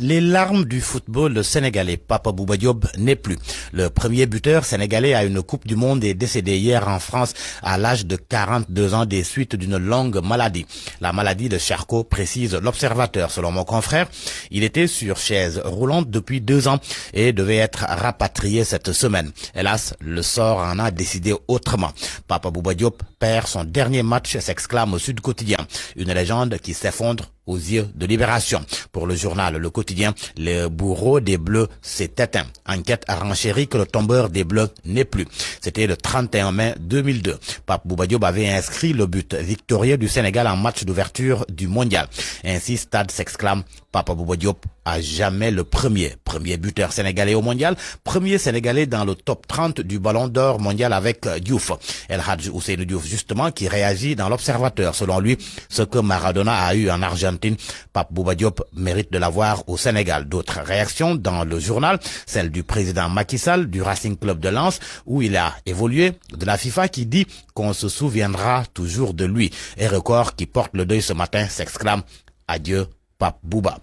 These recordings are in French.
Les larmes du football sénégalais, Papa Bouba Diop n'est plus. Le premier buteur sénégalais à une Coupe du Monde est décédé hier en France à l'âge de 42 ans des suites d'une longue maladie. La maladie de Charcot, précise l'Observateur. Selon mon confrère, il était sur chaise roulante depuis 2 ans et devait être rapatrié cette semaine. Hélas, le sort en a décidé autrement. Papa Bouba Diop perd son dernier match, s'exclame au Sud Quotidien. Une légende qui s'effondre aux yeux de Libération. Pour le journal Le Quotidien, le bourreau des Bleus s'est éteint. Enquête a renchéri que le tombeur des Bleus n'est plus. C'était le 31 mai 2002. Pape Bouba Diop avait inscrit le but victorieux du Sénégal en match d'ouverture du mondial. Ainsi, Stade s'exclame, Papa Bouba Diop à jamais le premier buteur sénégalais au mondial, premier sénégalais dans le top 30 du ballon d'or mondial avec Diouf. El Hadj Ousseynou Diouf, justement, qui réagit dans l'Observateur. Selon lui, ce que Maradona a eu en Argentine, Pape Bouba Diop mérite de l'avoir au Sénégal. D'autres réactions dans le journal, celle du président Macky Sall du Racing Club de Lens, où il a évolué, de la FIFA qui dit qu'on se souviendra toujours de lui. Et Record qui porte le deuil ce matin s'exclame, adieu Pape Bouba.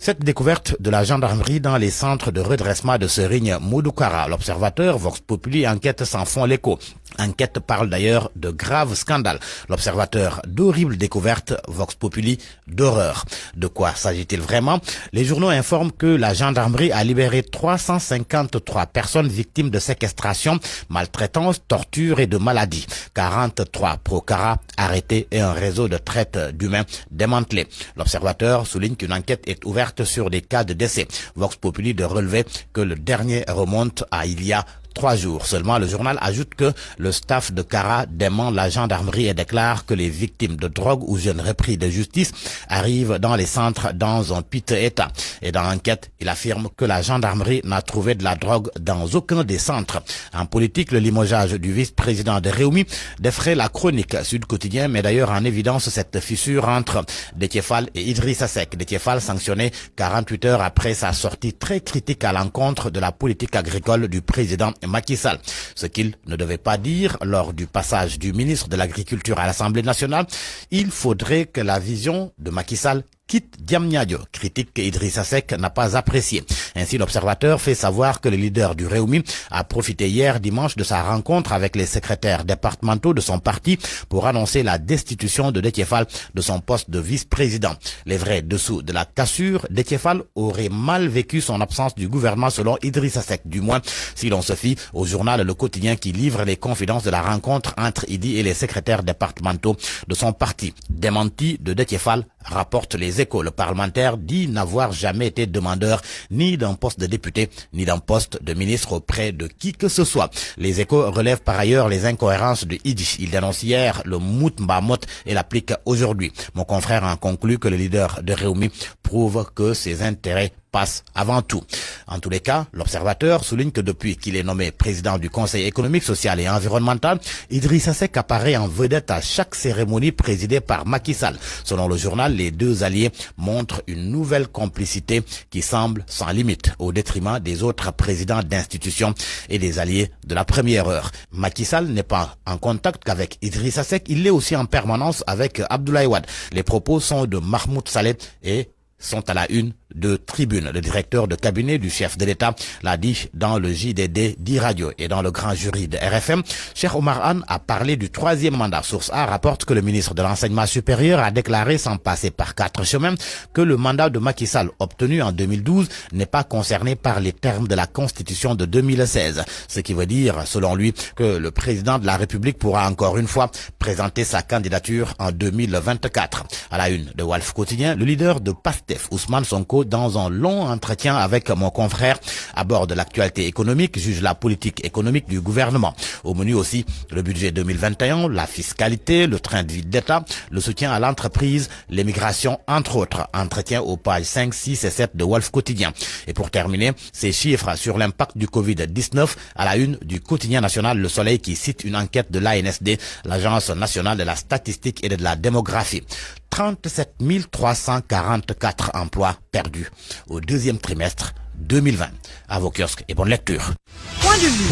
Cette découverte de la gendarmerie dans les centres de redressement de Serigne Modou-Kara. L'Observateur, Vox Populi, enquête s'en font l'écho. Enquête parle d'ailleurs de graves scandales. L'Observateur, d'horribles découvertes. Vox Populi, d'horreur. De quoi s'agit-il vraiment? Les journaux informent que la gendarmerie a libéré 353 personnes victimes de séquestration, maltraitance, torture et de maladies. 43 pro-Kara arrêtés et un réseau de traite d'humains démantelé. L'Observateur souligne qu'une enquête est ouverte sur des cas de décès. Vox Populi de relever que le dernier remonte à il y a 3 jours. Seulement, le journal ajoute que le staff de Kara dément la gendarmerie et déclare que les victimes de drogue ou jeunes repris de justice arrivent dans les centres dans un piteux état. Et dans l'enquête, il affirme que la gendarmerie n'a trouvé de la drogue dans aucun des centres. En politique, le limogeage du vice-président de Réumi défraie la chronique Sud Quotidien, met d'ailleurs en évidence cette fissure entre Déthié Fall et Idrissa Seck. Déthié Fall sanctionné 48 heures après sa sortie très critique à l'encontre de la politique agricole du président Macky Sall. Ce qu'il ne devait pas dire lors du passage du ministre de l'Agriculture à l'Assemblée nationale, il faudrait que la vision de Macky Sall quitte Diamniadio, critique que Idrissa Seck n'a pas apprécié. Ainsi, l'Observateur fait savoir que le leader du Réumi a profité hier dimanche de sa rencontre avec les secrétaires départementaux de son parti pour annoncer la destitution de Déthié Fall de son poste de vice-président. Les vrais dessous de la cassure, Déthié Fall aurait mal vécu son absence du gouvernement selon Idrissa Seck, du moins si l'on se fie au journal Le Quotidien qui livre les confidences de la rencontre entre Idi et les secrétaires départementaux de son parti. Démenti de Déthié Fall, rapporte les Échos. Le parlementaire dit n'avoir jamais été demandeur ni d'un poste de député, ni d'un poste de ministre auprès de qui que ce soit. Les Échos relèvent par ailleurs les incohérences de Idi. Il dénonce hier le mout mbamot et l'applique aujourd'hui. Mon confrère en conclut que le leader de Réumi prouve que ses intérêts passe avant tout. En tous les cas, l'Observateur souligne que depuis qu'il est nommé président du Conseil économique, social et environnemental, Idrissa Seck apparaît en vedette à chaque cérémonie présidée par Macky Sall. Selon le journal, les deux alliés montrent une nouvelle complicité qui semble sans limite au détriment des autres présidents d'institutions et des alliés de la première heure. Macky Sall n'est pas en contact qu'avec Idrissa Seck, il l'est aussi en permanence avec Abdoulaye Wade. Les propos sont de Mahmoud Saleh et sont à la une de Tribune. Le directeur de cabinet du chef de l'État l'a dit dans le JDD d'I-Radio et dans le grand jury de RFM. Cheikh Omar Anne a parlé du 3e mandat. Source A rapporte que le ministre de l'Enseignement supérieur a déclaré sans passer par 4 chemins que le mandat de Macky Sall obtenu en 2012 n'est pas concerné par les termes de la Constitution de 2016. Ce qui veut dire, selon lui, que le président de la République pourra encore une fois présenter sa candidature en 2024. À la une de Walf Quotidien, le leader de PASTEF, Ousmane Sonko, dans un long entretien avec mon confrère, aborde l'actualité économique, juge la politique économique du gouvernement. Au menu aussi, le budget 2021, la fiscalité, le train de vie d'État, le soutien à l'entreprise, l'immigration, entre autres. Entretien aux pages 5, 6 et 7 de Walf Quotidien. Et pour terminer, ces chiffres sur l'impact du Covid-19 à la une du quotidien national Le Soleil qui cite une enquête de l'ANSD, l'Agence nationale de la statistique et de la démographie. 37 344 emplois perdus au 2e trimestre 2020. À vos kiosques et bonne lecture. Point de vue.